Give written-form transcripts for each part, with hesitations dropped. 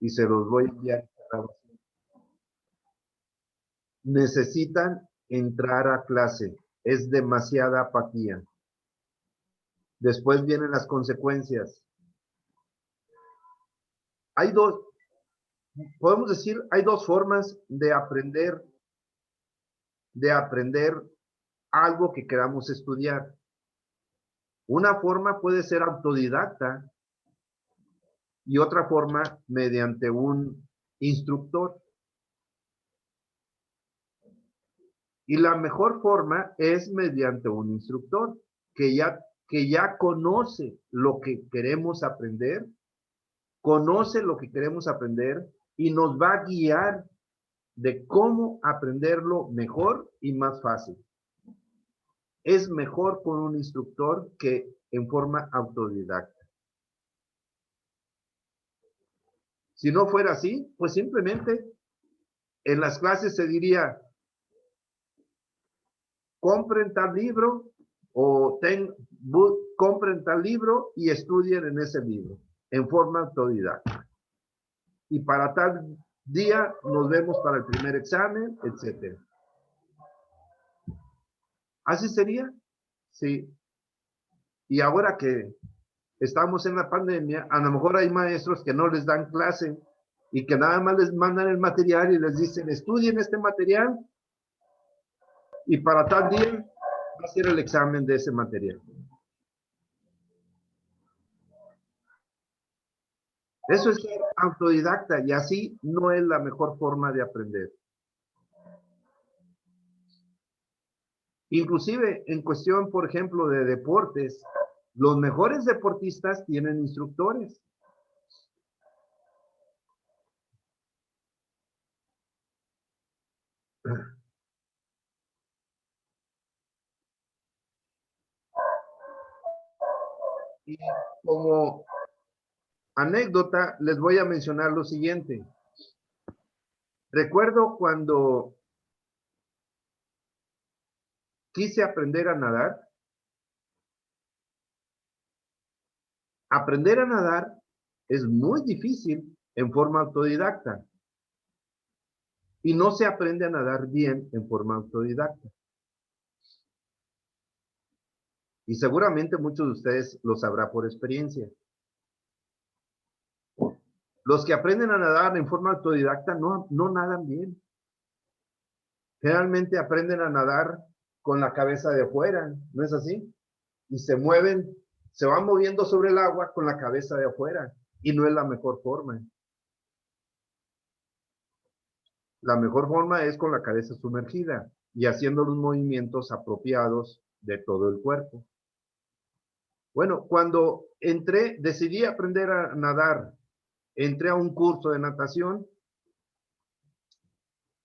y se los voy a enviar. Necesitan entrar a clase. Es demasiada apatía. Después vienen las consecuencias. Hay dos, podemos decir, hay dos formas de aprender algo que queramos estudiar. Una forma puede ser autodidacta y otra forma mediante un instructor. Y la mejor forma es mediante un instructor que ya conoce lo que queremos aprender, y nos va a guiar de cómo aprenderlo mejor y más fácil. Es mejor con un instructor que en forma autodidacta. Si no fuera así, pues simplemente en las clases se diría, compren tal libro o compren tal libro y estudien en ese libro en forma autodidacta. Y para tal día nos vemos para el primer examen, etc. ¿Así sería? Sí. Y ahora que estamos en la pandemia, a lo mejor hay maestros que no les dan clase y que nada más les mandan el material y les dicen, estudien este material y para tal día va a ser el examen de ese material. Eso es ser autodidacta y así no es la mejor forma de aprender. Inclusive en cuestión, por ejemplo, de deportes, los mejores deportistas tienen instructores. Y como anécdota, les voy a mencionar lo siguiente. Recuerdo cuando quise aprender a nadar. Aprender a nadar es muy difícil en forma autodidacta. Y no se aprende a nadar bien en forma autodidacta. Y seguramente muchos de ustedes lo sabrán por experiencia. Los que aprenden a nadar en forma autodidacta no nadan bien. Generalmente aprenden a nadar con la cabeza de afuera, ¿no es así? Y se van moviendo sobre el agua con la cabeza de afuera. Y no es la mejor forma. La mejor forma es con la cabeza sumergida y haciendo los movimientos apropiados de todo el cuerpo. Bueno, cuando decidí aprender a nadar, entré a un curso de natación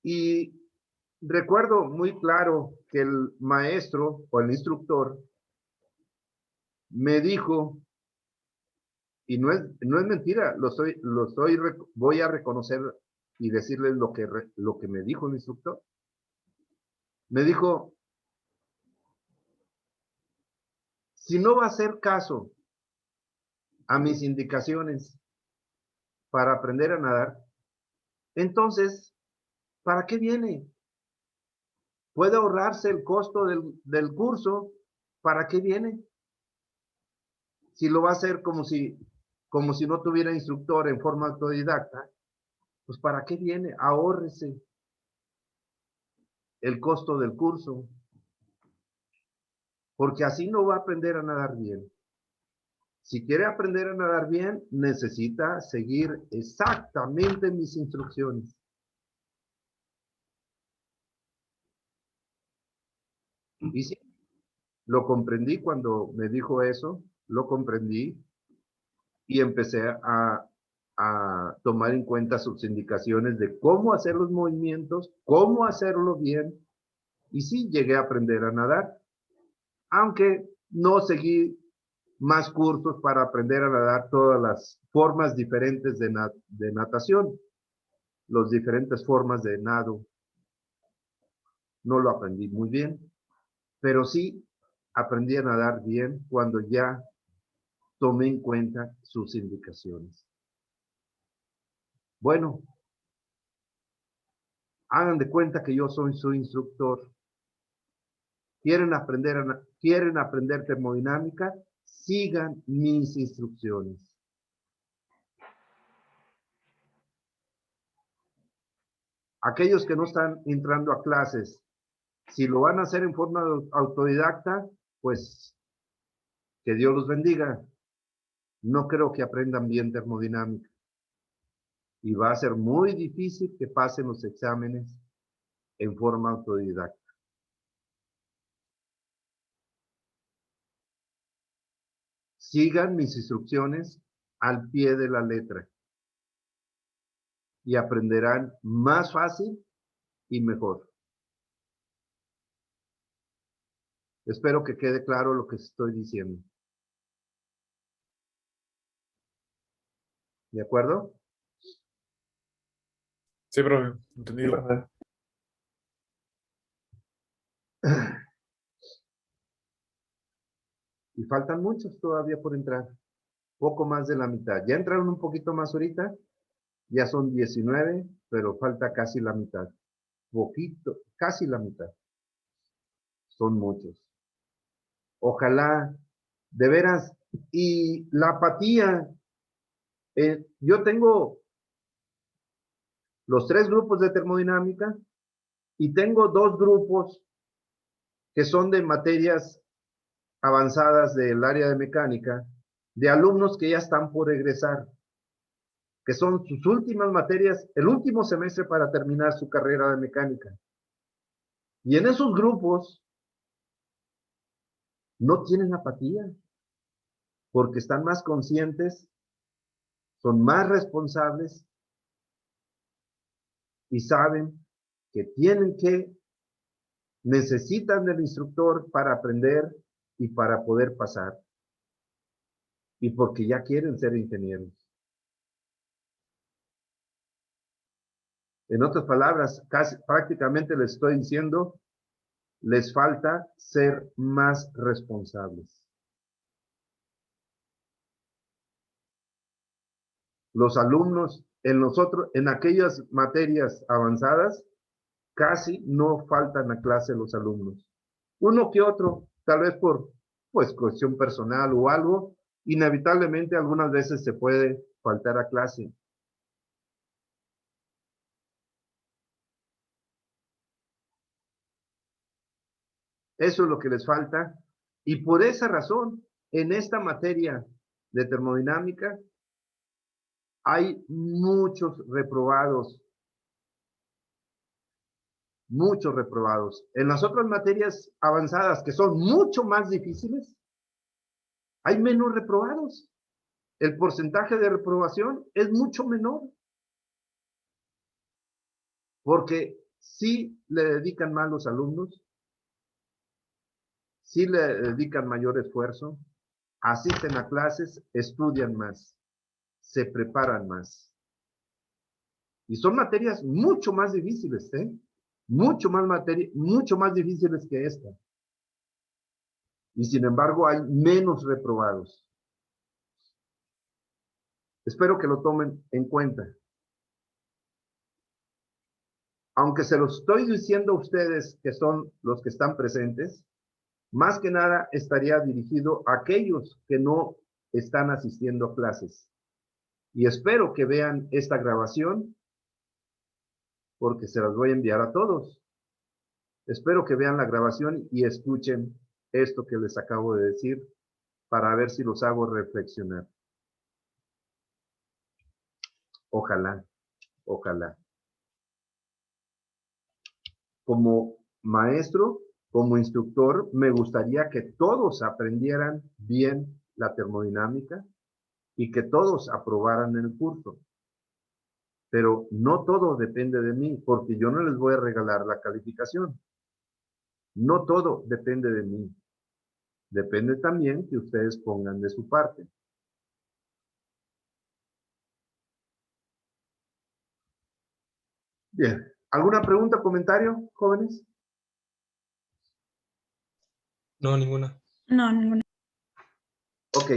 y recuerdo muy claro que el maestro o el instructor me dijo, y no es mentira, voy a reconocer y decirles lo que me dijo el instructor. Me dijo, si no va a hacer caso a mis indicaciones para aprender a nadar, entonces, ¿para qué viene? Puede ahorrarse el costo del curso, ¿para qué viene? Si lo va a hacer como si no tuviera instructor en forma autodidacta, pues ¿para qué viene? Ahórrese el costo del curso, porque así no va a aprender a nadar bien. Si quiere aprender a nadar bien, necesita seguir exactamente mis instrucciones. Y sí, lo comprendí cuando me dijo eso, lo comprendí y empecé a tomar en cuenta sus indicaciones de cómo hacer los movimientos, cómo hacerlo bien. Y sí, llegué a aprender a nadar, aunque no seguí más cursos para aprender a nadar todas las formas diferentes de natación, las diferentes formas de nado. No lo aprendí muy bien, pero sí aprendí a nadar bien cuando ya tomé en cuenta sus indicaciones. Bueno, hagan de cuenta que yo soy su instructor. ¿Quieren aprender termodinámica? Sigan mis instrucciones. Aquellos que no están entrando a clases, si lo van a hacer en forma autodidacta, pues que Dios los bendiga. No creo que aprendan bien termodinámica. Y va a ser muy difícil que pasen los exámenes en forma autodidacta. Sigan mis instrucciones al pie de la letra y aprenderán más fácil y mejor. Espero que quede claro lo que estoy diciendo. ¿De acuerdo? Sí, profe, entendido. Sí, profe. Y faltan muchos todavía por entrar. Poco más de la mitad. Ya entraron un poquito más ahorita. Ya son 19, pero falta casi la mitad. Poquito, casi la mitad. Son muchos. Ojalá, de veras. Y la apatía. Yo tengo los 3 grupos de termodinámica y tengo 2 grupos que son de materias avanzadas del área de mecánica, de alumnos que ya están por egresar, que son sus últimas materias, el último semestre para terminar su carrera de mecánica. Y en esos grupos no tienen apatía, porque están más conscientes, son más responsables y saben que necesitan del instructor para aprender y para poder pasar. Y porque ya quieren ser ingenieros. En otras palabras, prácticamente les estoy diciendo, les falta ser más responsables. Los alumnos en aquellas materias avanzadas, casi no faltan a clase los alumnos. Uno que otro, tal vez por pues cuestión personal o algo, inevitablemente algunas veces se puede faltar a clase. Eso es lo que les falta. Y por esa razón, en esta materia de termodinámica, hay muchos reprobados. Muchos reprobados. En las otras materias avanzadas, que son mucho más difíciles, hay menos reprobados. El porcentaje de reprobación es mucho menor. Porque sí le dedican más los alumnos, sí le dedican mayor esfuerzo, asisten a clases, estudian más, se preparan más. Y son materias mucho más difíciles, ¿eh? Mucho más difíciles que esta. Y sin embargo hay menos reprobados. Espero que lo tomen en cuenta. Aunque se los estoy diciendo a ustedes que son los que están presentes, más que nada estaría dirigido a aquellos que no están asistiendo a clases. Y espero que vean esta grabación porque se las voy a enviar a todos. Espero que vean la grabación y escuchen esto que les acabo de decir para ver si los hago reflexionar. Ojalá, ojalá. Como maestro, como instructor, me gustaría que todos aprendieran bien la termodinámica y que todos aprobaran el curso. Pero no todo depende de mí, porque yo no les voy a regalar la calificación. No todo depende de mí. Depende también que ustedes pongan de su parte. Bien. ¿Alguna pregunta, comentario, jóvenes? No, ninguna. No, ninguna. Ok.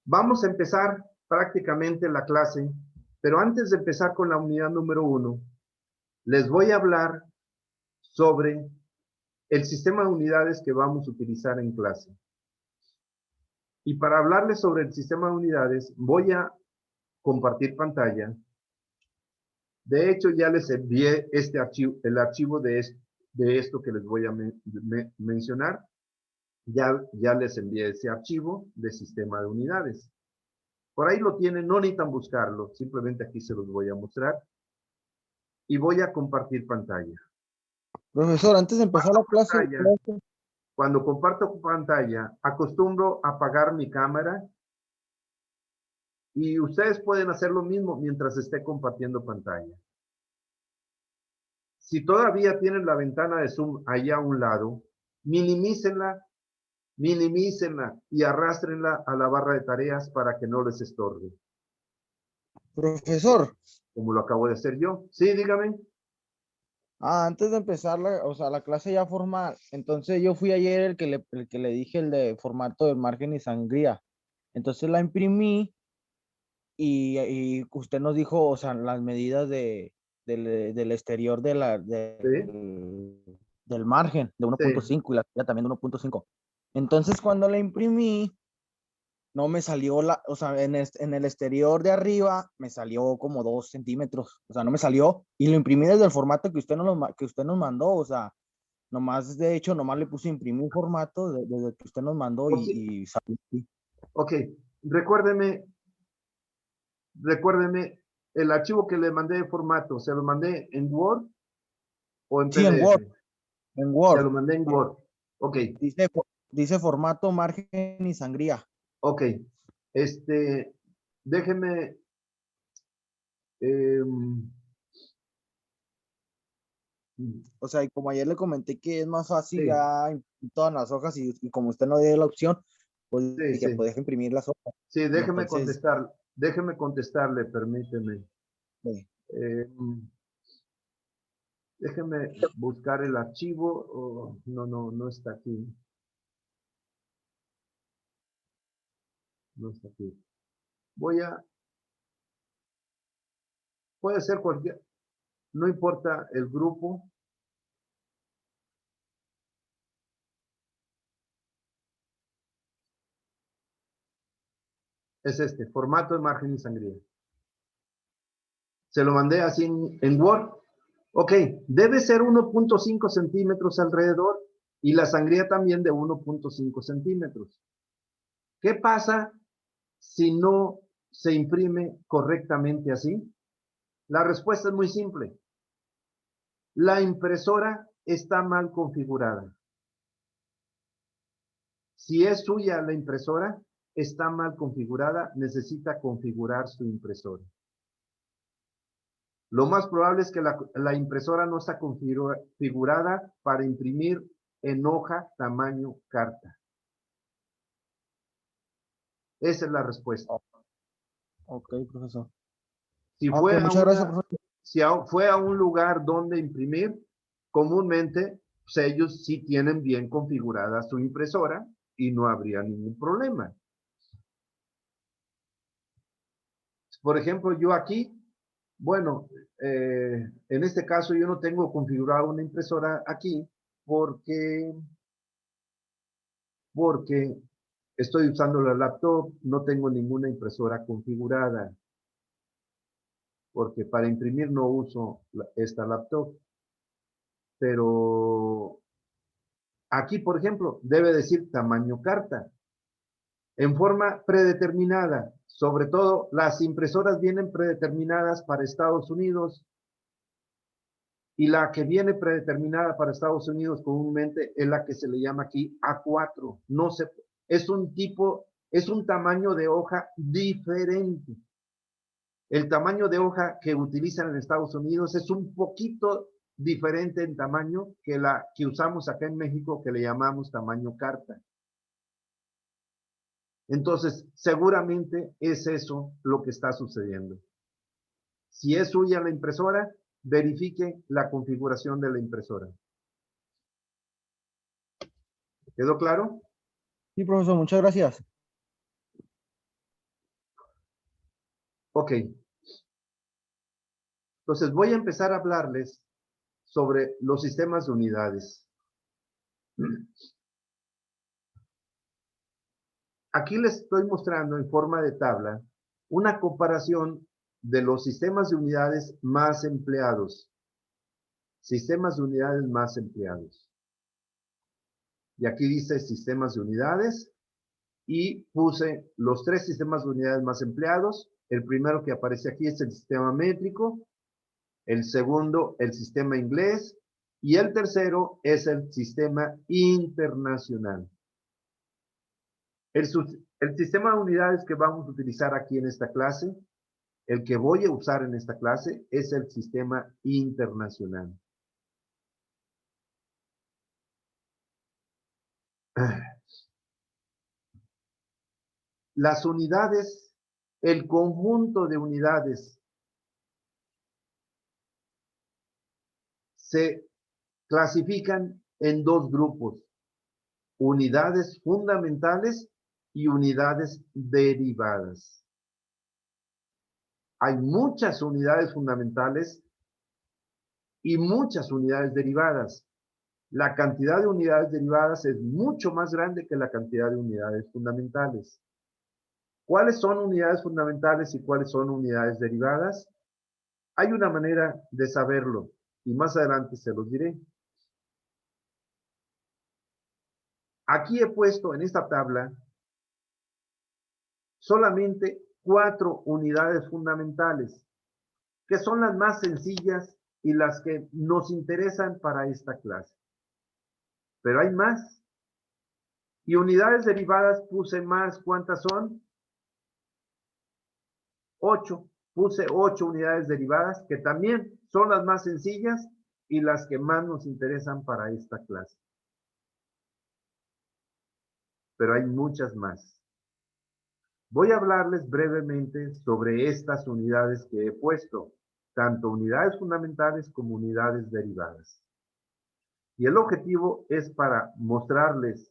Vamos a empezar prácticamente la clase Pero antes de empezar con la unidad número 1, les voy a hablar sobre el sistema de unidades que vamos a utilizar en clase. Y para hablarles sobre el sistema de unidades, voy a compartir pantalla. De hecho, ya les envié este archivo, el archivo de esto que les voy a mencionar. Ya les envié ese archivo de sistema de unidades. Por ahí lo tienen, no necesitan buscarlo, simplemente aquí se los voy a mostrar. Y voy a compartir pantalla. Profesor, antes de empezar la clase, Cuando comparto pantalla, acostumbro a apagar mi cámara y ustedes pueden hacer lo mismo mientras esté compartiendo pantalla. Si todavía tienen la ventana de Zoom allá a un lado, minimícenla y arrastrenla a la barra de tareas para que no les estorbe. profesor. Como lo acabo de hacer yo. Sí, dígame. Antes de empezar la clase ya formal, entonces yo fui ayer el que le dije el de formato de margen y sangría. Entonces la imprimí y usted nos dijo, o sea, las medidas del exterior Sí, del margen de sí. 1.5 y la sangría también de 1.5. Entonces cuando la imprimí, no me salió o sea, en el exterior de arriba me salió como 2 centímetros, o sea, no me salió, y lo imprimí desde el formato que usted nos mandó, o sea, nomás, de hecho, nomás le puse imprimir formato desde que usted nos mandó Ok, y salió así. ok. Recuérdeme el archivo que le mandé de formato. ¿Se lo mandé en Word o en Sí, en Word, PDF? en Se Word, lo mandé en Word. Ok, dice formato, margen y sangría. ok. Déjeme. em, O sea, y como ayer le comenté que es más fácil sí, ya imprimir todas las hojas y como usted no dio la opción, pues sí, dije, sí. pues deja imprimir las hojas. Sí, Y déjeme entonces, contestar. Déjeme contestarle, permíteme. Em, Déjeme buscar el archivo. Oh, no está aquí. No está aquí. Puede ser cualquier, no importa el grupo. Es este, formato de margen y sangría. Se lo mandé así en Word. Ok, debe ser 1.5 centímetros alrededor y la sangría también de 1.5 centímetros. ¿Qué pasa si no se imprime correctamente así? La respuesta es muy simple. La impresora está mal configurada. Si es suya la impresora, está mal configurada, necesita configurar su impresora. Lo más probable es que la impresora no está configurada para imprimir en hoja tamaño carta. Esa es la respuesta. ok, profesor. Si Ok, fue a muchas gracias, profesor. si fue a un lugar donde imprimir, comúnmente pues ellos sí tienen bien configurada su impresora y no habría ningún problema. Por ejemplo, yo aquí, bueno, en este caso yo no tengo configurada una impresora aquí porque estoy usando la laptop, no tengo ninguna impresora configurada, porque para imprimir no uso esta laptop. Pero aquí, por ejemplo, debe decir tamaño carta, en forma predeterminada. Sobre todo, las impresoras vienen predeterminadas para Estados Unidos y la que viene predeterminada para Estados Unidos comúnmente es la que se le llama aquí A4. No se, es un tipo, es un tamaño de hoja diferente. El tamaño de hoja que utilizan en Estados Unidos es un poquito diferente en tamaño que la que usamos acá en México, que le llamamos tamaño carta. Entonces, seguramente es eso lo que está sucediendo. Si es suya la impresora, verifique la configuración de la impresora. ¿Quedó claro? Sí, profesor, muchas gracias. Ok. Entonces voy a empezar a hablarles sobre los sistemas de unidades. Aquí les estoy mostrando en forma de tabla una comparación de los sistemas de unidades más empleados. Sistemas de unidades más empleados. Y aquí dice sistemas de unidades y puse los 3 sistemas de unidades más empleados. El primero que aparece aquí es el sistema métrico, el segundo el sistema inglés y el tercero es el sistema internacional. El sistema de unidades que vamos a utilizar aquí en esta clase, el que voy a usar en esta clase, es el sistema internacional. Las unidades, el conjunto de unidades se clasifican en 2 grupos, unidades fundamentales y unidades derivadas. Hay muchas unidades fundamentales y muchas unidades derivadas. La cantidad de unidades derivadas es mucho más grande que la cantidad de unidades fundamentales. ¿Cuáles son unidades fundamentales y cuáles son unidades derivadas? Hay una manera de saberlo y más adelante se los diré. Aquí he puesto en esta tabla solamente 4 unidades fundamentales, que son las más sencillas y las que nos interesan para esta clase. Pero hay más. Y unidades derivadas puse más. ¿Cuántas son? 8. Puse 8 unidades derivadas, que también son las más sencillas y las que más nos interesan para esta clase. Pero hay muchas más. Voy a hablarles brevemente sobre estas unidades que he puesto, tanto unidades fundamentales como unidades derivadas. Y el objetivo es para mostrarles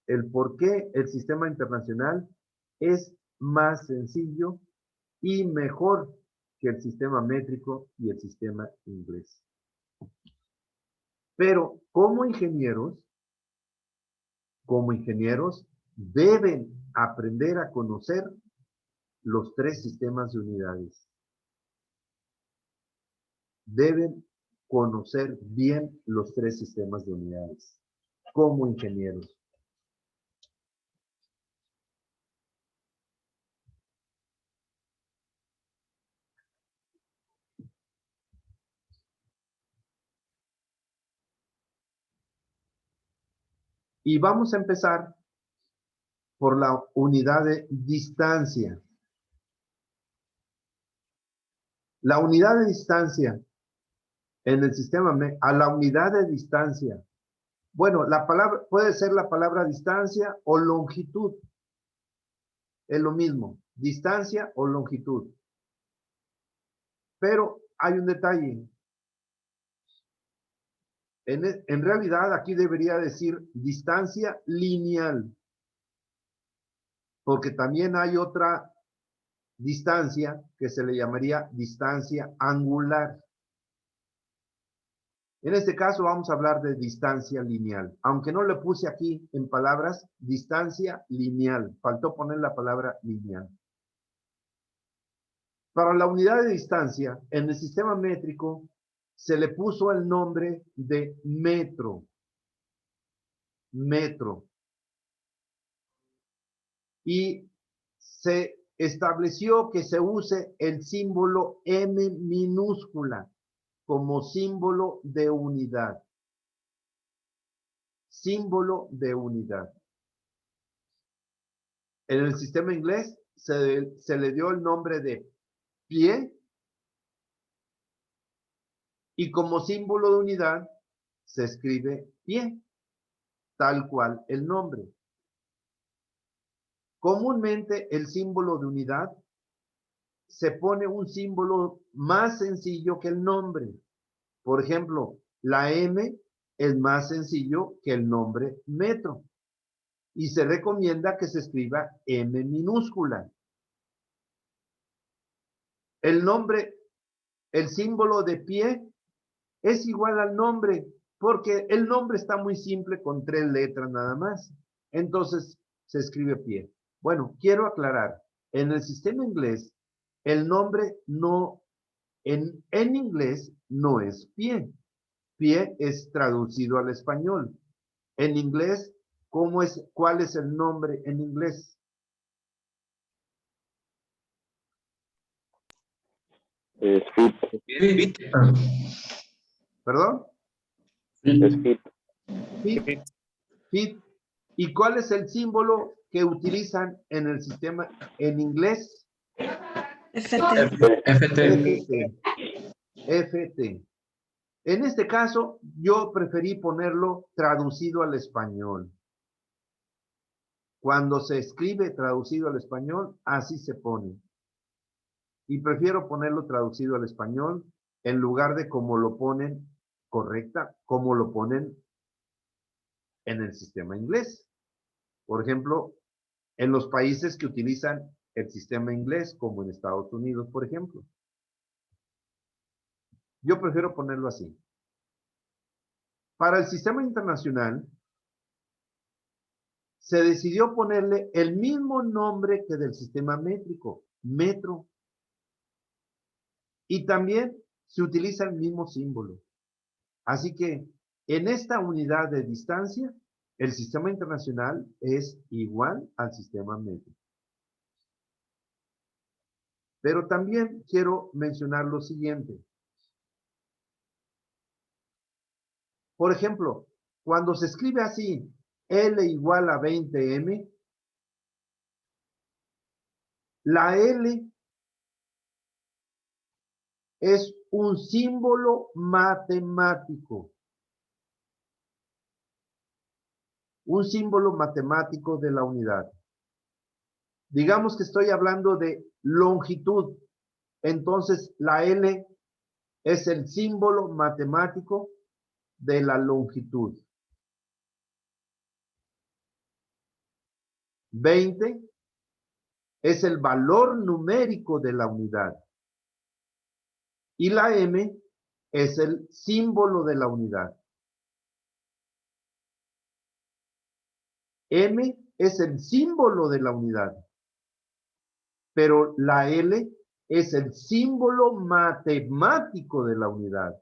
el por qué el sistema internacional es más sencillo y mejor que el sistema métrico y el sistema inglés. Pero como ingenieros deben aprender a conocer los 3 sistemas de unidades. Deben conocer bien los 3 sistemas de unidades como ingenieros. Y vamos a empezar por la unidad de distancia. La unidad de distancia en el sistema, a la unidad de distancia. Bueno, la palabra puede ser la palabra distancia o longitud. Es lo mismo, distancia o longitud. Pero hay un detalle. En realidad aquí debería decir distancia lineal, porque también hay otra distancia que se le llamaría distancia angular. En este caso vamos a hablar de distancia lineal, aunque no le puse aquí en palabras distancia lineal, faltó poner la palabra lineal. Para la unidad de distancia, en el sistema métrico, se le puso el nombre de metro. Metro. Y se estableció que se use el símbolo M minúscula como símbolo de unidad. Símbolo de unidad. En el sistema inglés se le dio el nombre de pie y como símbolo de unidad se escribe pie, tal cual el nombre. Comúnmente el símbolo de unidad se pone un símbolo más sencillo que el nombre. Por ejemplo, la M es más sencillo que el nombre metro y se recomienda que se escriba M minúscula. El nombre el símbolo de pie es igual al nombre, porque el nombre está muy simple con 3 letras nada más. Entonces se escribe pie. Bueno, quiero aclarar, en el sistema inglés, el nombre no, en inglés no es pie. Pie es traducido al español. En inglés, ¿cuál es el nombre en inglés? Es fit. Fit. ¿Perdón? Es fit. Fit. Fit. ¿Y cuál es el símbolo que utilizan en el sistema en inglés? FT. FT. FT. En este caso, yo preferí ponerlo traducido al español. Cuando se escribe traducido al español, así se pone. Y prefiero ponerlo traducido al español en lugar de como lo ponen como lo ponen en el sistema inglés. Por ejemplo, en los países que utilizan el sistema inglés, como en Estados Unidos, por ejemplo. Yo prefiero ponerlo así. Para el sistema internacional, se decidió ponerle el mismo nombre que del sistema métrico, metro. Y también se utiliza el mismo símbolo. Así que en esta unidad de distancia, el sistema internacional es igual al sistema métrico. Pero también quiero mencionar lo siguiente. Por ejemplo, cuando se escribe así, L igual a 20M, la L es un símbolo matemático. Un símbolo matemático de la unidad. Digamos que estoy hablando de longitud. Entonces, la L es el símbolo matemático de la longitud. 20 es el valor numérico de la unidad. Y la M es el símbolo de la unidad. M es el símbolo de la unidad. Pero la L es el símbolo matemático de la unidad.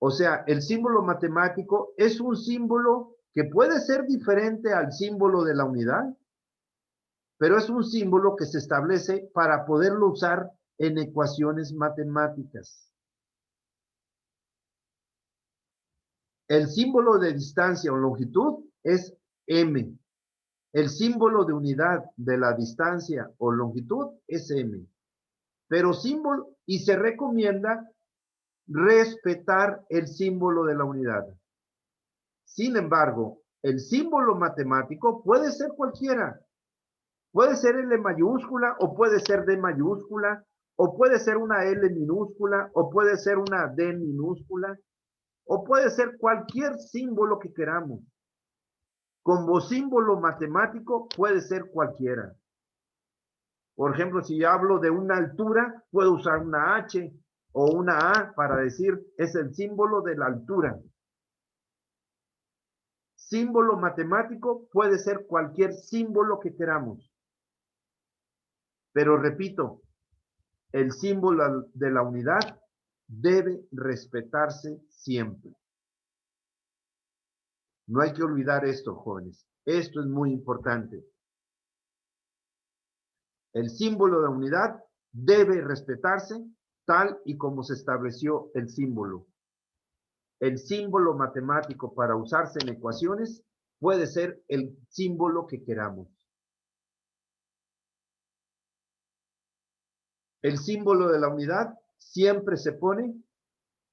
O sea, el símbolo matemático es un símbolo que puede ser diferente al símbolo de la unidad, pero es un símbolo que se establece para poderlo usar en ecuaciones matemáticas. El símbolo de distancia o longitud es M. El símbolo de unidad de la distancia o longitud es M. Pero símbolo, y se recomienda respetar el símbolo de la unidad. Sin embargo, el símbolo matemático puede ser cualquiera. Puede ser L mayúscula o puede ser D mayúscula o puede ser una L minúscula o puede ser una D minúscula o puede ser cualquier símbolo que queramos. Como símbolo matemático puede ser cualquiera. Por ejemplo, si yo hablo de una altura, puedo usar una H o una A para decir es el símbolo de la altura. Símbolo matemático puede ser cualquier símbolo que queramos. Pero repito, el símbolo de la unidad debe respetarse siempre. No hay que olvidar esto, jóvenes. Esto es muy importante. El símbolo de la unidad debe respetarse tal y como se estableció el símbolo. El símbolo matemático para usarse en ecuaciones puede ser el símbolo que queramos. El símbolo de la unidad siempre se pone,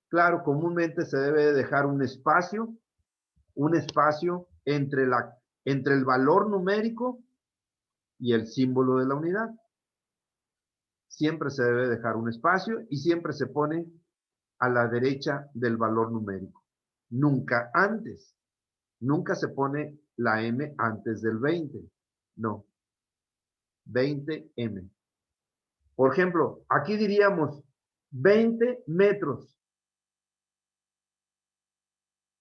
claro, comúnmente se debe dejar un espacio entre el valor numérico y el símbolo de la unidad. Siempre se debe dejar un espacio y siempre se pone a la derecha del valor numérico. Nunca antes. Nunca se pone la M antes del 20. No. 20M. Por ejemplo, aquí diríamos 20 metros.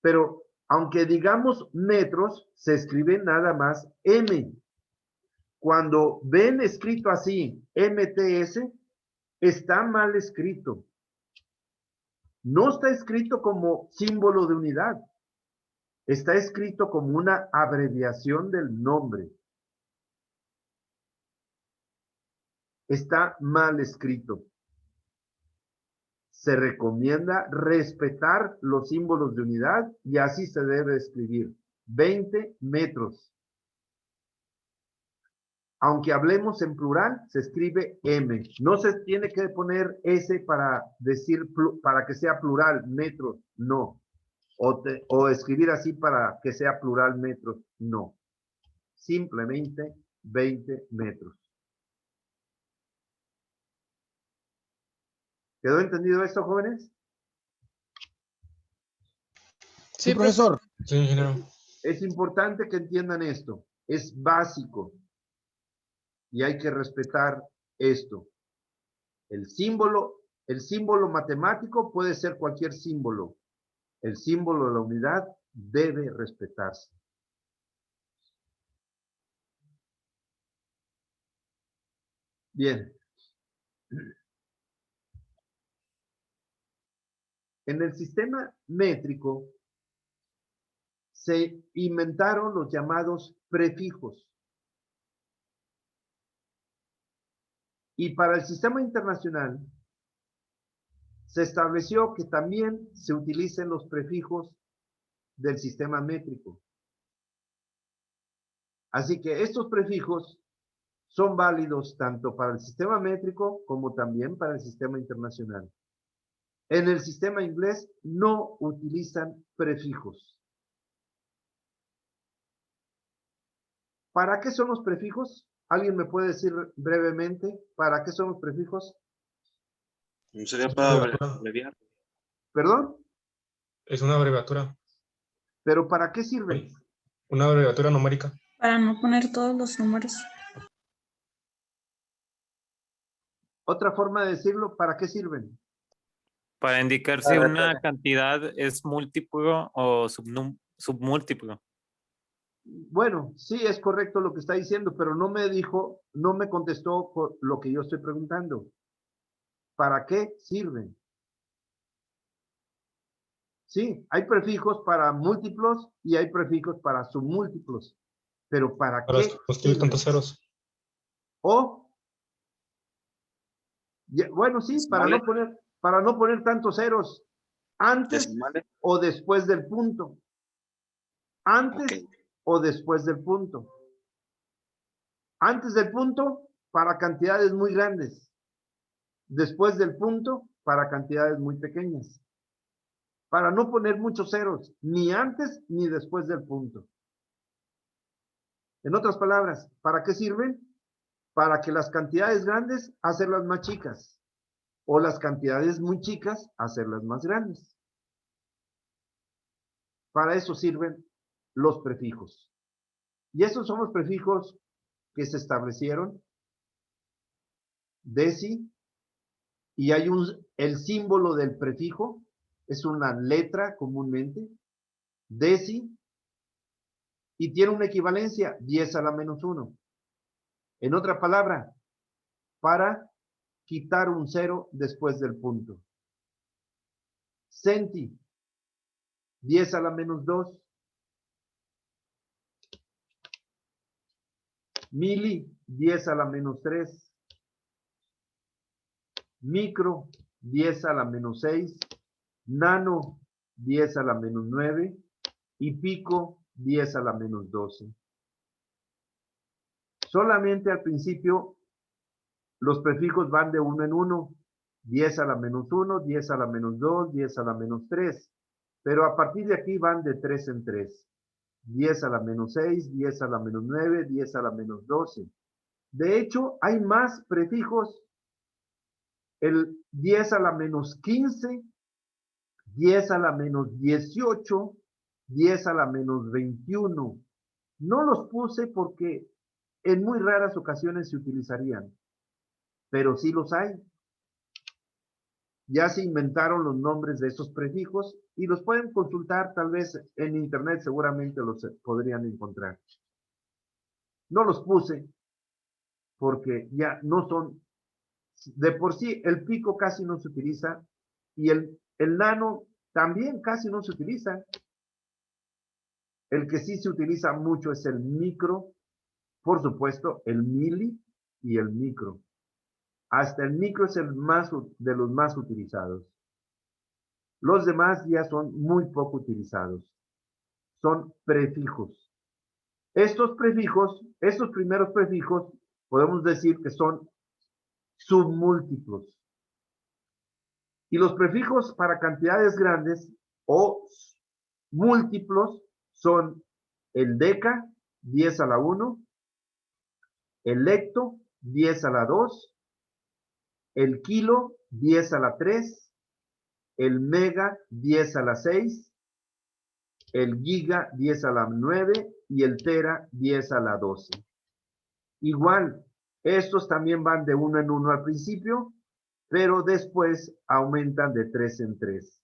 Pero aunque digamos metros, se escribe nada más M. Cuando ven escrito así, MTS, está mal escrito. No está escrito como símbolo de unidad. Está escrito como una abreviación del nombre. Está mal escrito. Se recomienda respetar los símbolos de unidad y así se debe escribir. 20 metros. Aunque hablemos en plural, se escribe M. No se tiene que poner S para decir, para que sea plural, metros, no. O escribir así para que sea plural, metros, no. Simplemente 20 metros. ¿Quedó entendido esto, jóvenes? Sí, profesor. Sí, ingeniero. Es importante que entiendan esto. Es básico. Y hay que respetar esto. El símbolo matemático puede ser cualquier símbolo. El símbolo de la unidad debe respetarse. Bien. En el sistema métrico se inventaron los llamados prefijos. Y para el sistema internacional se estableció que también se utilicen los prefijos del sistema métrico. Así que estos prefijos son válidos tanto para el sistema métrico como también para el sistema internacional. En el sistema inglés no utilizan prefijos. ¿Para qué son los prefijos? ¿Alguien me puede decir brevemente para qué son los prefijos? Sería para abreviar. ¿Perdón? Es una abreviatura. ¿Pero para qué sirven? Una abreviatura numérica. Para no poner todos los números. Otra forma de decirlo, ¿para qué sirven? Para indicar si una cantidad es múltiplo o submúltiplo. Bueno, sí es correcto lo que está diciendo, pero no me dijo, no me contestó por lo que yo estoy preguntando. ¿Para qué sirven? Sí, hay prefijos para múltiplos y hay prefijos para submúltiplos. Pero ¿para Para qué escribir sirven? tantos ceros. O, bueno, sí, para no poner tantos ceros antes Decimales. o después del punto. Antes Ok. o después del punto. Antes del punto, para cantidades muy grandes. Después del punto, para cantidades muy pequeñas. Para no poner muchos ceros, ni antes ni después del punto. En otras palabras, ¿para qué sirven? Para que las cantidades grandes, hacerlas más chicas. O las cantidades muy chicas, hacerlas más grandes. Para eso sirven los prefijos. Y esos son los prefijos que se establecieron. Deci. Y hay el símbolo del prefijo. Es una letra comúnmente. Deci. Y tiene una equivalencia, 10 a la menos 1. En otra palabra, para quitar un 0 después del punto. Centi, 10 a la menos 2. Mili, 10 a la menos 3. Micro, 10 a la menos 6. Nano, 10 a la menos 9. Y pico, 10 a la menos 12. Solamente al principio los prefijos van de 1 en 1. 10 a la menos 1, 10 a la menos 2, 10 a la menos 3. Pero a partir de aquí van de 3 en 3. 10 a la menos 6, 10 a la menos 9, 10 a la menos 12. De hecho, hay más prefijos. El 10 a la menos 15, 10 a la menos 18, 10 a la menos 21. No los puse porque en muy raras ocasiones se utilizarían, pero sí los hay. ya se inventaron los nombres de esos prefijos y los pueden consultar tal vez en internet, seguramente los podrían encontrar. No los puse porque ya no son, de por sí el pico casi no se utiliza y el nano también casi no se utiliza. El que sí se utiliza mucho es el micro, por supuesto, el mili y el micro. Hasta el micro es el más de los más utilizados. Los demás ya son muy poco utilizados. Son prefijos. Estos prefijos, estos primeros prefijos, podemos decir que son submúltiplos. Y los prefijos para cantidades grandes o múltiplos son el deca, 10 a la 1, el hecto, 10 a la 2, el kilo, 10 a la 3, el mega, 10 a la 6, el giga, 10 a la 9 y el tera, 10 a la 12. Igual, estos también van de 1 en 1 al principio, pero después aumentan de 3 en 3.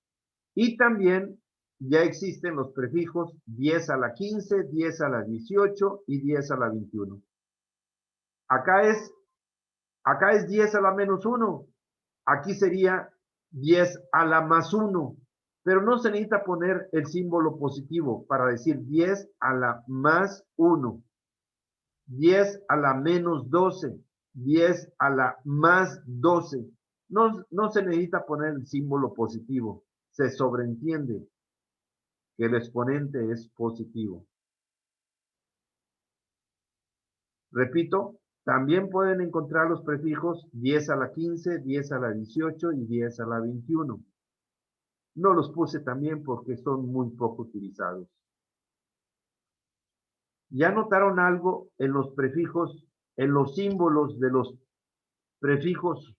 Y también ya existen los prefijos 10 a la 15, 10 a la 18 y 10 a la 21. Acá es 10 a la menos 1. Aquí sería 10 a la más 1. Pero no se necesita poner el símbolo positivo para decir 10 a la más 1. 10 a la menos 12. 10 a la más 12. No se necesita poner el símbolo positivo. Se sobreentiende que el exponente es positivo. Repito, también pueden encontrar los prefijos 10 a la 15, 10 a la 18 y 10 a la 21. No los puse también porque son muy poco utilizados. ¿Ya notaron algo en los prefijos, en los símbolos de los prefijos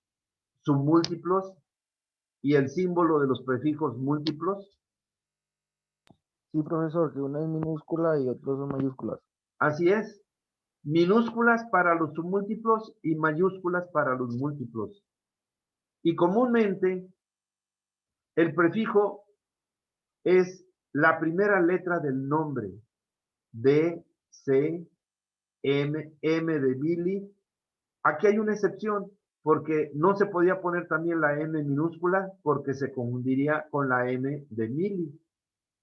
submúltiplos y el símbolo de los prefijos múltiplos? Sí, profesor, que una es minúscula y otras son mayúsculas. Así es. Minúsculas para los submúltiplos y mayúsculas para los múltiplos. Y comúnmente el prefijo es la primera letra del nombre. D, C, M, M de Billy. Aquí hay una excepción, porque no se podía poner también la M minúscula, porque se confundiría con la M de Milly.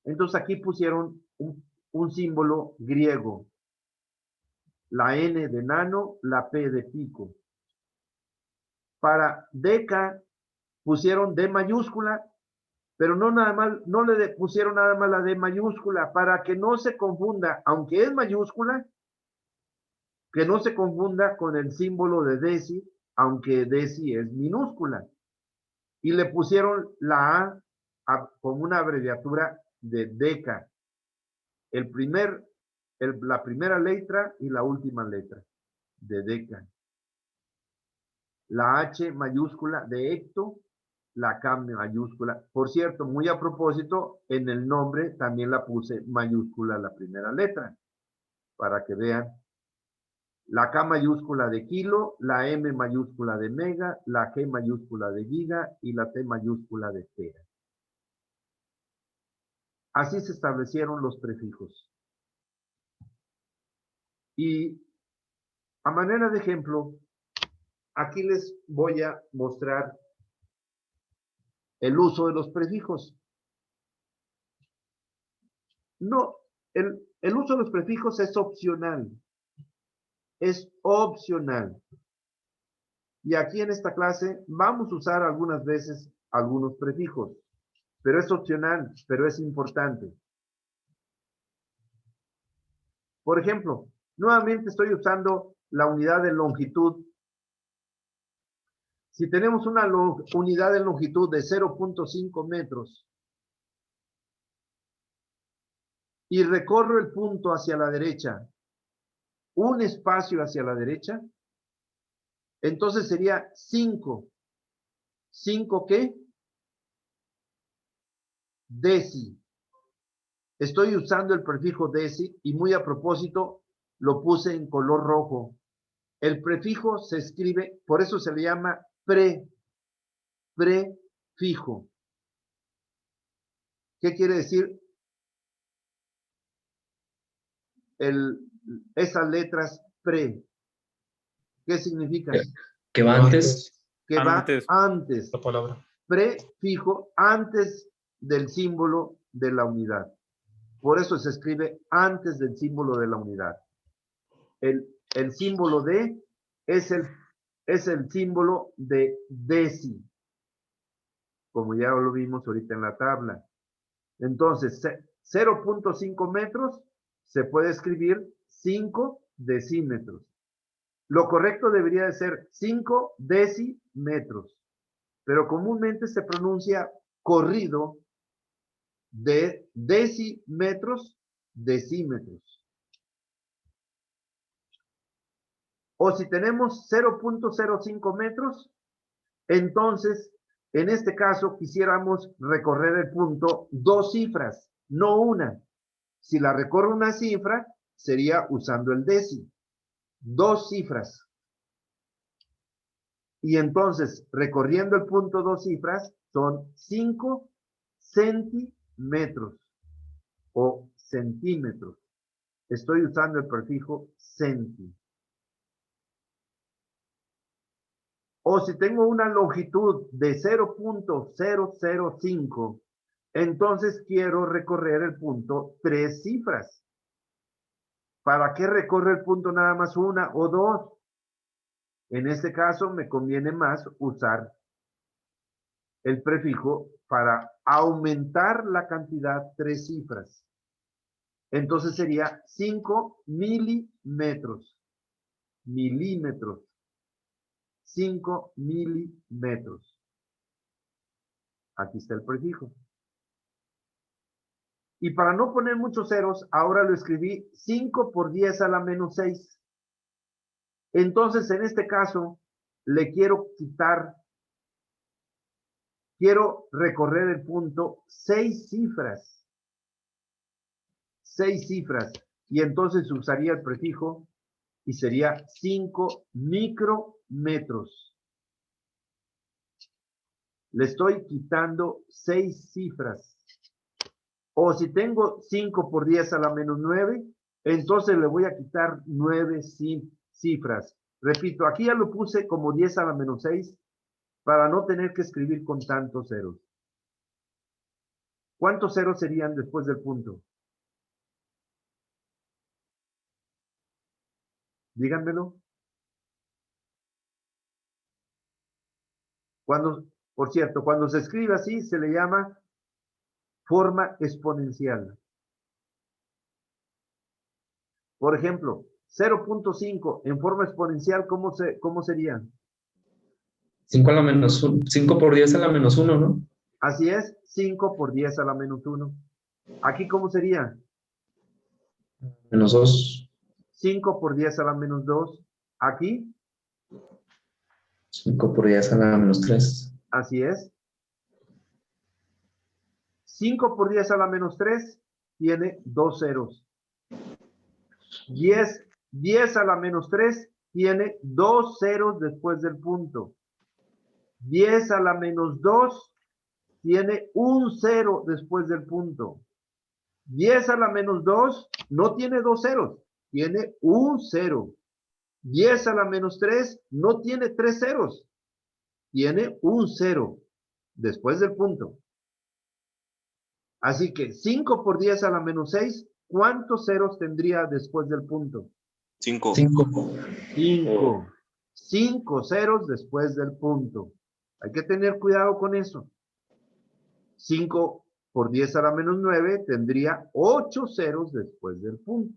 Entonces aquí pusieron un símbolo griego. La N de nano, la P de pico. Para deca pusieron D mayúscula, pero no le pusieron nada más la D mayúscula, para que no se confunda, aunque es mayúscula, que no se confunda con el símbolo de deci, aunque deci es minúscula. Y le pusieron la A como una abreviatura de deca. La primera letra y la última letra de deca. La H mayúscula de hecto, la K mayúscula. Por cierto, muy a propósito, en el nombre también la puse mayúscula la primera letra, para que vean. La K mayúscula de kilo, la M mayúscula de mega, la G mayúscula de giga y la T mayúscula de tera. Así se establecieron los prefijos. Y a manera de ejemplo, aquí les voy a mostrar el uso de los prefijos. No, el uso de los prefijos es opcional. Es opcional. Y aquí en esta clase vamos a usar algunas veces algunos prefijos. Pero es opcional, pero es importante. Por ejemplo, nuevamente estoy usando la unidad de longitud. Si tenemos una unidad de longitud de 0.5 metros y recorro el punto hacia la derecha, un espacio hacia la derecha, entonces sería 5. ¿5 qué? Deci. Estoy usando el prefijo deci y muy a propósito lo puse en color rojo. El prefijo se escribe, por eso se le llama prefijo. fijo. ¿Qué quiere decir? Esas letras pre. ¿Qué significan? Que va antes. Que va Antes. antes. La palabra. Prefijo antes del símbolo de la unidad. Por eso se escribe antes del símbolo de la unidad. El símbolo de es el símbolo de deci, como ya lo vimos ahorita en la tabla. Entonces, 0.5 metros se puede escribir 5 decímetros. Lo correcto debería de ser 5 decímetros, pero comúnmente se pronuncia corrido de decímetros, decímetros. O si tenemos 0.05 metros, entonces, en este caso, quisiéramos recorrer el punto 2 cifras, no una. Si la recorro una cifra, sería usando el deci. 2 cifras. Y entonces, recorriendo el punto 2 cifras, son 5 centímetros o centímetros. Estoy usando el prefijo centi. O si tengo una longitud de 0.005, entonces quiero recorrer el punto 3 cifras. ¿Para qué recorre el punto nada más una o dos? En este caso me conviene más usar el prefijo para aumentar la cantidad 3 cifras. Entonces sería 5 milímetros. Milímetros. 5 milímetros. Aquí está el prefijo. Y para no poner muchos ceros, ahora lo escribí 5 por 10 a la menos 6. Entonces, en este caso, le quiero recorrer el punto 6 cifras. 6 cifras. Y entonces usaría el prefijo y sería 5 micrometros. Le estoy quitando 6 cifras. O si tengo 5 por 10 a la menos 9, entonces le voy a quitar 9 cifras. Repito, aquí ya lo puse como 10 a la menos 6 para no tener que escribir con tantos ceros. ¿Cuántos ceros serían después del punto? Díganmelo. Por cierto, cuando se escribe así se le llama forma exponencial. Por ejemplo, 0.5 en forma exponencial, ¿cómo sería? 5 a la menos 1, 5 por 10 a la menos 1, ¿no? Así es, 5 por 10 a la menos 1. Aquí, ¿cómo sería? Menos 2. 5 por 10 a la menos 2. Aquí. 5 por 10 a la menos 3. Así es. 5 por 10 a la menos 3 tiene 2 ceros. 10 a la menos 3 tiene 2 ceros después del punto. 10 a la menos 2 tiene 1 cero después del punto. 10 a la menos 2 no tiene 2 ceros, tiene 1 cero. 10 a la menos 3 no tiene 3 ceros, tiene 1 cero después del punto. Así que 5 por 10 a la menos 6, ¿cuántos ceros tendría después del punto? 5. 5. 5 ceros después del punto. Hay que tener cuidado con eso. 5 por 10 a la menos 9 tendría 8 ceros después del punto.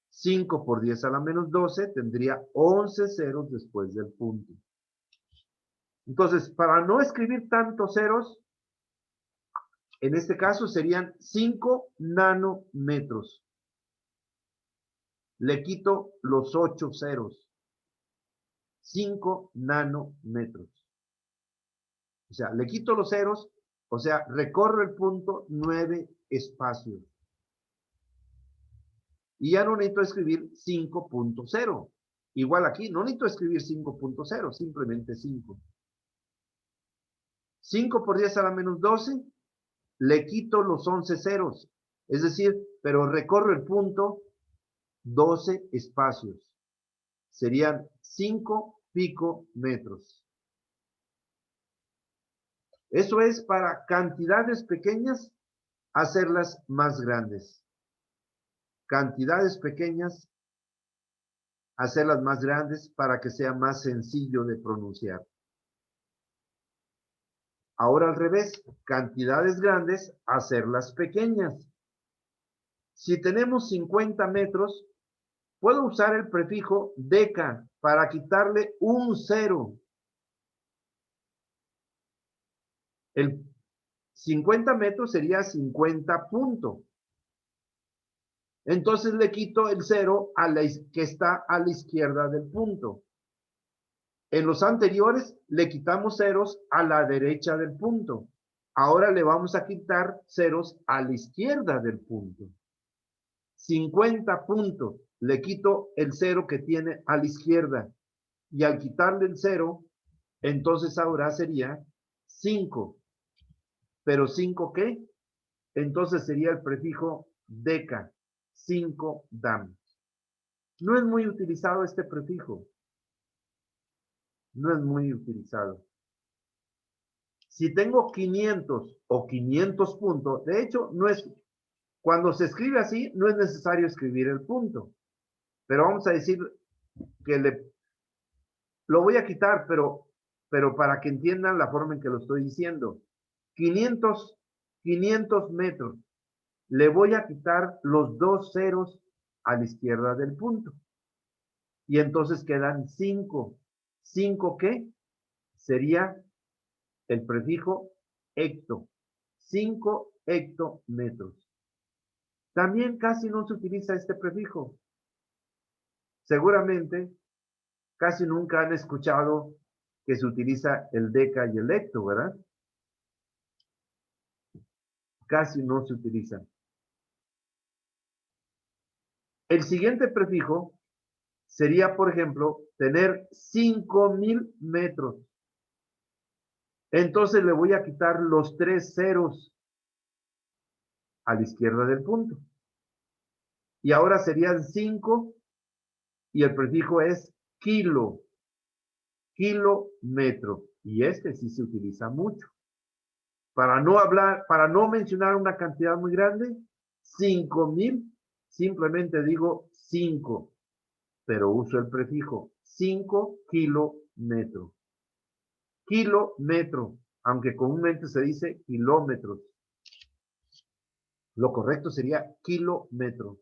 5 por 10 a la menos 12 tendría 11 ceros después del punto. Entonces, para no escribir tantos ceros, en este caso serían 5 nanómetros. Le quito los 8 ceros. 5 nanómetros. O sea, le quito los ceros, o sea, recorro el punto 9 espacios. Y ya no necesito escribir 5.0. Igual aquí, no necesito escribir 5.0, simplemente 5. 5 por 10 a la menos 12, le quito los 11 ceros. Es decir, pero recorro el punto 12 espacios. Serían 5 picometros. Eso es para cantidades pequeñas, hacerlas más grandes. Cantidades pequeñas, hacerlas más grandes para que sea más sencillo de pronunciar. Ahora al revés, cantidades grandes, hacerlas pequeñas. Si tenemos 50 metros, puedo usar el prefijo deca para quitarle un cero. El 50 metros sería 50 punto. Entonces le quito el cero que está a la izquierda del punto. En los anteriores le quitamos ceros a la derecha del punto. Ahora le vamos a quitar ceros a la izquierda del punto. 50 puntos. Le quito el cero que tiene a la izquierda. Y al quitarle el cero, entonces ahora sería 5. ¿Pero 5 qué? Entonces sería el prefijo deca. 5 dam. No es muy utilizado este prefijo. No es muy utilizado. Si tengo 500 o 500 puntos, de hecho, no es, cuando se escribe así, no es necesario escribir el punto. Pero vamos a decir que lo voy a quitar, pero para que entiendan la forma en que lo estoy diciendo. 500 metros. Le voy a quitar los 2 ceros a la izquierda del punto. Y entonces quedan 5. ¿5 qué? Sería el prefijo hecto. 5 hectómetros. También casi no se utiliza este prefijo. Seguramente casi nunca han escuchado que se utiliza el deca y el hecto, ¿verdad? Casi no se utiliza. El siguiente prefijo sería, por ejemplo, tener 5,000 metros. Entonces le voy a quitar los 3 ceros a la izquierda del punto. Y ahora serían 5 y el prefijo es kilo. Kilómetro. Y este sí se utiliza mucho. Para no mencionar una cantidad muy grande, 5,000, simplemente digo 5, pero uso el prefijo 5 kilómetros. Kilómetro, aunque comúnmente se dice kilómetros. Lo correcto sería kilómetro.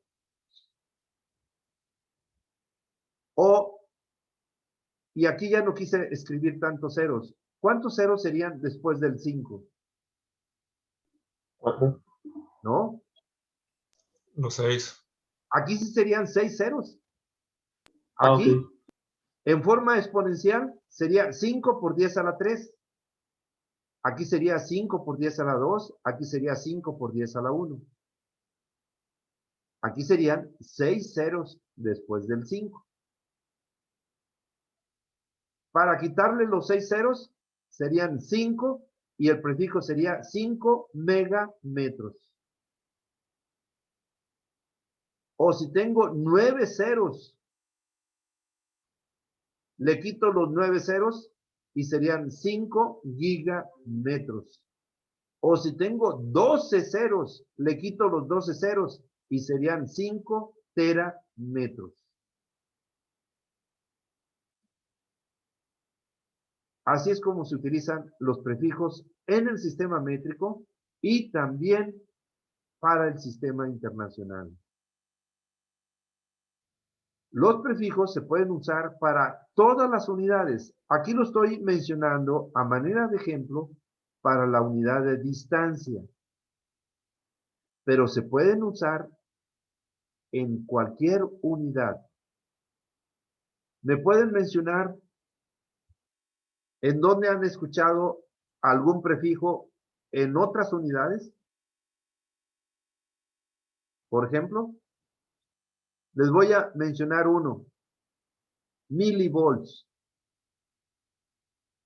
Y aquí ya no quise escribir tantos ceros. ¿Cuántos ceros serían después del 5? 4. ¿No? Los 6. Aquí sí serían 6 ceros. Ah, Aquí, ok. en forma exponencial, sería 5 por 10 a la 3. Aquí sería 5 por 10 a la 2. Aquí sería 5 por 10 a la 1. Aquí serían 6 ceros después del 5. Para quitarle los 6 ceros, serían 5 y el prefijo sería 5 megametros. O si tengo 9 ceros, le quito los 9 ceros y serían 5 gigametros. O si tengo 12 ceros, le quito los 12 ceros y serían 5 terametros. Así es como se utilizan los prefijos en el sistema métrico y también para el sistema internacional. Los prefijos se pueden usar para todas las unidades. Aquí lo estoy mencionando a manera de ejemplo para la unidad de distancia. Pero se pueden usar en cualquier unidad. ¿Me pueden mencionar en dónde han escuchado algún prefijo en otras unidades? Por ejemplo, les voy a mencionar uno. Milivolts.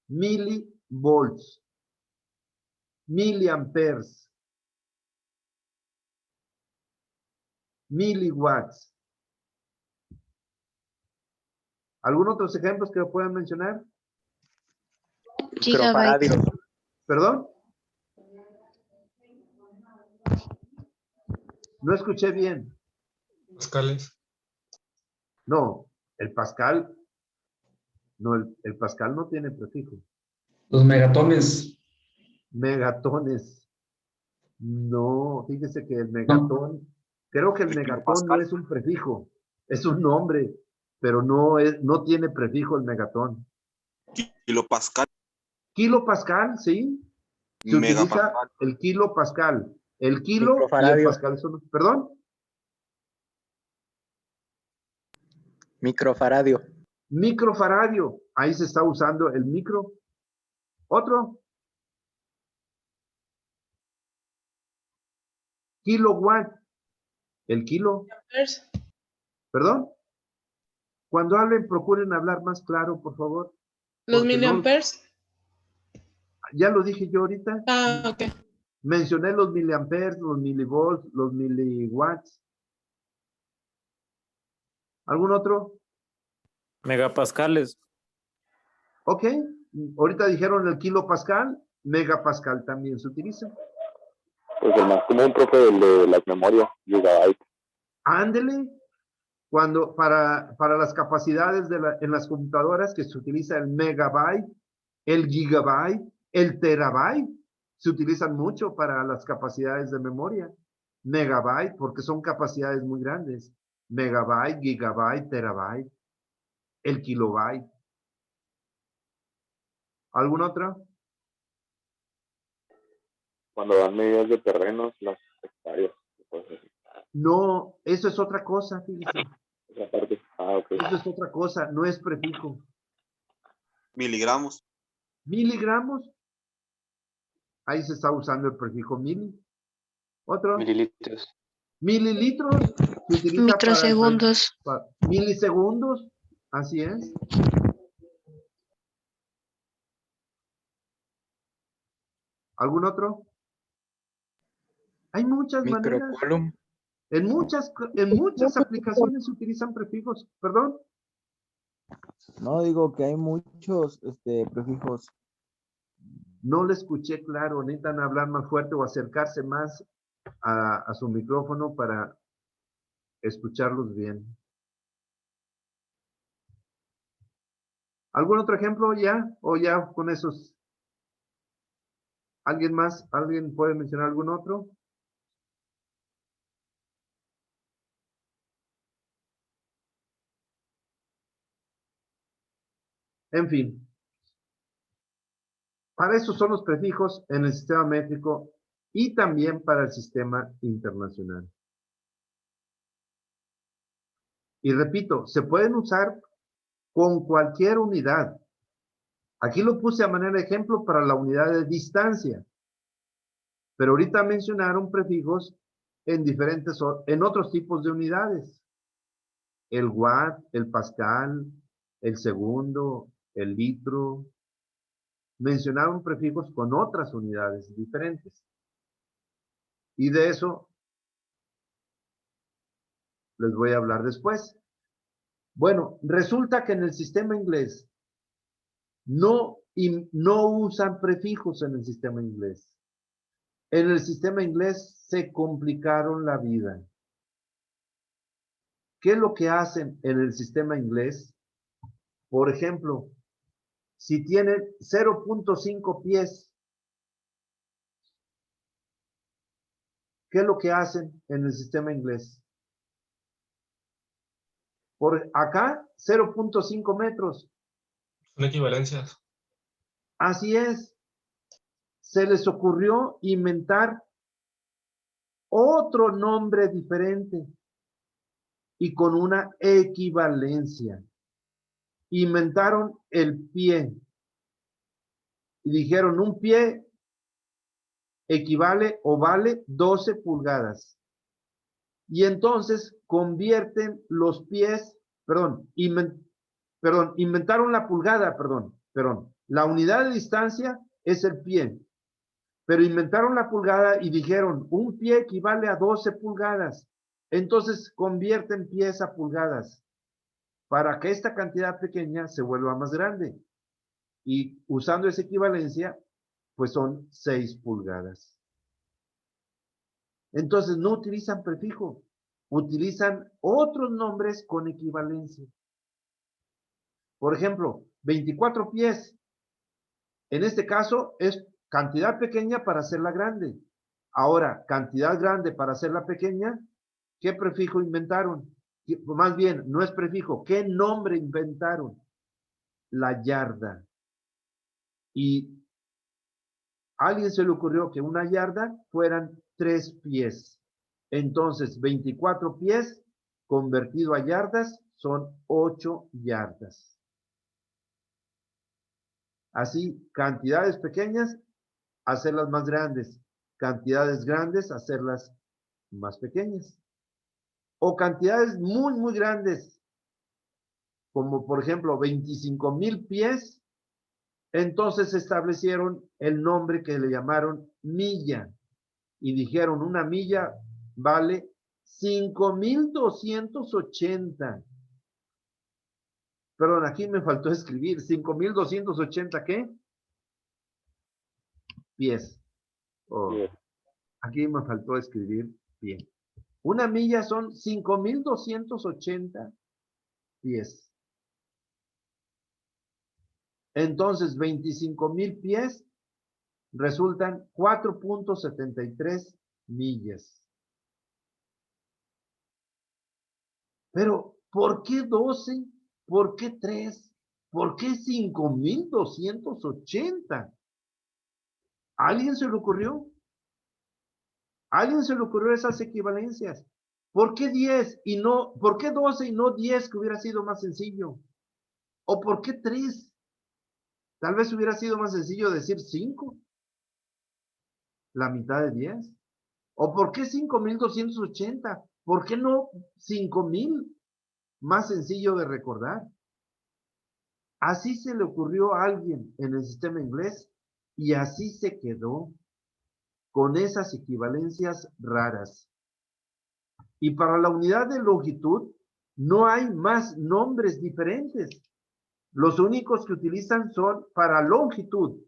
Milivolts. miliamperes, miliwatts. ¿Algún otros ejemplos que puedan mencionar? Gigabyte. ¿Perdón? No escuché bien. Pascales. No, el Pascal. No, el Pascal no tiene prefijo. Los megatones. Megatones. No, fíjese que el megatón, creo que el megatón no es un prefijo, es un nombre, pero no tiene prefijo el megatón. Kilopascal. Kilopascal, sí. Se utiliza Megapascal. el kilopascal. El kilo y el Microfaradio. pascal son, perdón, Microfaradio. microfaradio. Ahí se está usando el micro. Otro. Kilowatt. El kilo. ¿Perdón? Cuando hablen, procuren hablar más claro, por favor. Los porque no- miliamperes. ya lo dije yo ahorita. Ah, ok. Mencioné los miliamperes, los milivolts, los miliwatts. ¿Algún otro? Megapascales. Ok. Ahorita dijeron el kilopascal, megapascal también se utiliza. Pues el más común, profe, el de las memorias, gigabyte. Ándele. Cuando para las capacidades en las computadoras que se utiliza el megabyte, el gigabyte, el terabyte, se utilizan mucho para las capacidades de memoria. Megabyte, porque son capacidades muy grandes. Megabyte, gigabyte, terabyte, el kilobyte. ¿Alguna otra? Cuando dan medidas de terrenos, las hectáreas. Pues, No, eso es otra cosa, fíjese. esa parte. Ah, ok. Eso es otra cosa, no es prefijo. Miligramos. Miligramos. Ahí se está usando el prefijo mili. Otro. Mililitros. Mililitros. Se utiliza Microsegundos. milisegundos. Así es. ¿Algún otro? Hay muchas maneras. Microcoulomb. En muchas aplicaciones se utilizan prefijos. ¿Perdón? No, digo que hay muchos prefijos. No le escuché claro. Necesitan hablar más fuerte o acercarse más a su micrófono para escucharlos bien. ¿Algún otro ejemplo ya? ¿O ya con esos? ¿Alguien más? ¿Alguien puede mencionar algún otro? En fin. Para eso son los prefijos en el sistema métrico y también para el sistema internacional. Y repito, se pueden usar con cualquier unidad. Aquí lo puse a manera de ejemplo para la unidad de distancia. Pero ahorita mencionaron prefijos en otros tipos de unidades. El watt, el pascal, el segundo, el litro. Mencionaron prefijos con otras unidades diferentes. Y de eso les voy a hablar después. Bueno, resulta que en el sistema inglés no usan prefijos en el sistema inglés. En el sistema inglés se complicaron la vida. ¿Qué es lo que hacen en el sistema inglés? Por ejemplo, si tienen 0.5 pies, ¿qué es lo que hacen en el sistema inglés? Por acá, 0.5 metros. Son equivalencias. Así es. Se les ocurrió inventar otro nombre diferente y con una equivalencia. Inventaron el pie y dijeron un pie equivale o vale 12 pulgadas. Y entonces convierten los pies, inventaron la pulgada, la unidad de distancia es el pie. Pero inventaron la pulgada y dijeron, un pie equivale a 12 pulgadas. Entonces convierten pies a pulgadas para que esta cantidad pequeña se vuelva más grande. Y usando esa equivalencia, pues son 6 pulgadas. Entonces no utilizan prefijo, utilizan otros nombres con equivalencia. Por ejemplo, 24 pies. En este caso es cantidad pequeña para hacerla grande. Ahora, cantidad grande para hacerla pequeña, ¿qué prefijo inventaron? Más bien, no es prefijo, ¿qué nombre inventaron? La yarda. Y a alguien se le ocurrió que una yarda fueran 3 pies. Entonces, 24 pies convertido a yardas son 8 yardas. Así, cantidades pequeñas, hacerlas más grandes. Cantidades grandes, hacerlas más pequeñas. O cantidades muy, muy grandes, como por ejemplo 25,000 pies, entonces establecieron el nombre que le llamaron milla. Y dijeron, una milla vale 5,280. Perdón, aquí me faltó escribir. 5,280, ¿qué? Pies. Oh, aquí me faltó escribir pie. Una milla son 5,280 pies. Entonces, 25,000 pies resultan 4.73 millas. Pero, ¿por qué 12? ¿Por qué 3? ¿Por qué 5,280? ¿A alguien se le ocurrió? ¿A alguien se le ocurrió esas equivalencias? ¿Por qué 10 y no, por qué 12 y no 10, que hubiera sido más sencillo? ¿O por qué 3? Tal vez hubiera sido más sencillo decir 5, la mitad de 10. ¿O por qué 5,280? ¿Por qué no 5,000? Más sencillo de recordar. Así se le ocurrió a alguien en el sistema inglés y así se quedó con esas equivalencias raras. Y para la unidad de longitud no hay más nombres diferentes. Los únicos que utilizan son para longitud,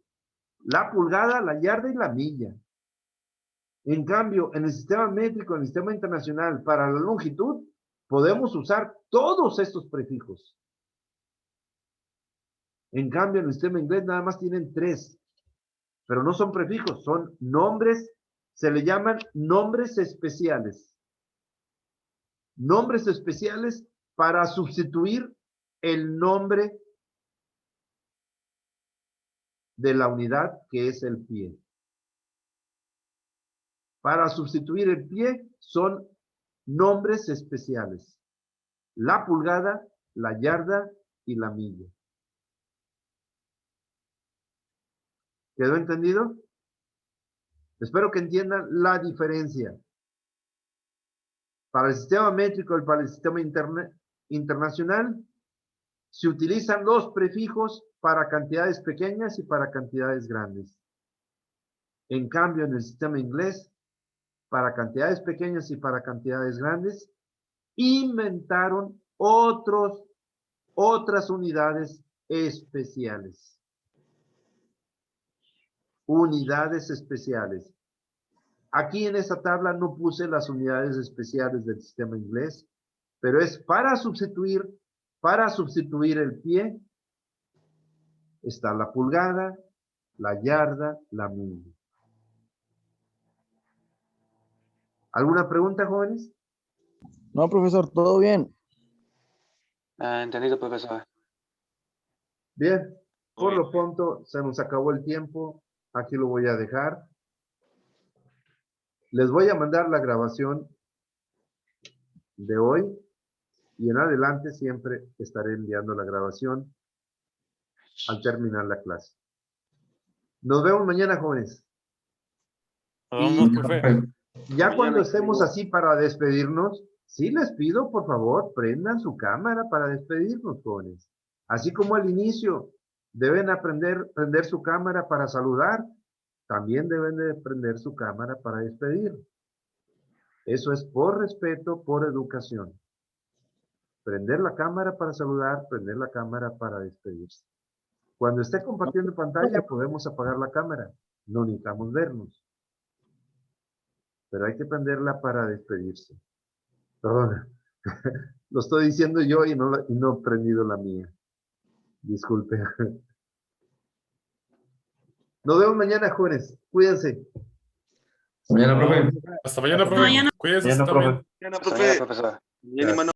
la pulgada, la yarda y la milla. En cambio, en el sistema métrico, en el sistema internacional, para la longitud, podemos usar todos estos prefijos. En cambio, en el sistema inglés nada más tienen 3, pero no son prefijos, son nombres, se le llaman nombres especiales. Nombres especiales para sustituir el nombre de la unidad que es el pie. Para sustituir el pie son nombres especiales. La pulgada, la yarda y la milla. ¿Quedó entendido? Espero que entiendan la diferencia. Para el sistema métrico y para el sistema internacional, se utilizan los prefijos para cantidades pequeñas y para cantidades grandes. En cambio, en el sistema inglés, para cantidades pequeñas y para cantidades grandes, inventaron otras unidades especiales. Unidades especiales. Aquí en esta tabla no puse las unidades especiales del sistema inglés, pero es para sustituir el pie. Está la pulgada, la yarda, la milla. ¿Alguna pregunta, jóvenes? No, profesor, todo bien. Entendido, profesor. Bien, por lo pronto se nos acabó el tiempo. Aquí lo voy a dejar. Les voy a mandar la grabación de hoy y en adelante siempre estaré enviando la grabación al terminar la clase. Nos vemos mañana, jóvenes. Vamos, profe. Ya cuando estemos así para despedirnos, sí les pido, por favor, prendan su cámara para despedirnos, jóvenes. Así como al inicio, deben prender su cámara para saludar, también deben de prender su cámara para despedir. Eso es por respeto, por educación. Prender la cámara para saludar, prender la cámara para despedirse. Cuando esté compartiendo pantalla, podemos apagar la cámara. No necesitamos vernos. Pero hay que prenderla para despedirse. Perdona. Lo estoy diciendo yo y no he prendido la mía. Disculpe. Nos vemos mañana, jóvenes. Cuídense. Mañana, profe. Hasta mañana, profe. Mañana. Cuídense Mañana, también. profe. Mañana, Hasta profe. mañana, profesor. Bien, hermano.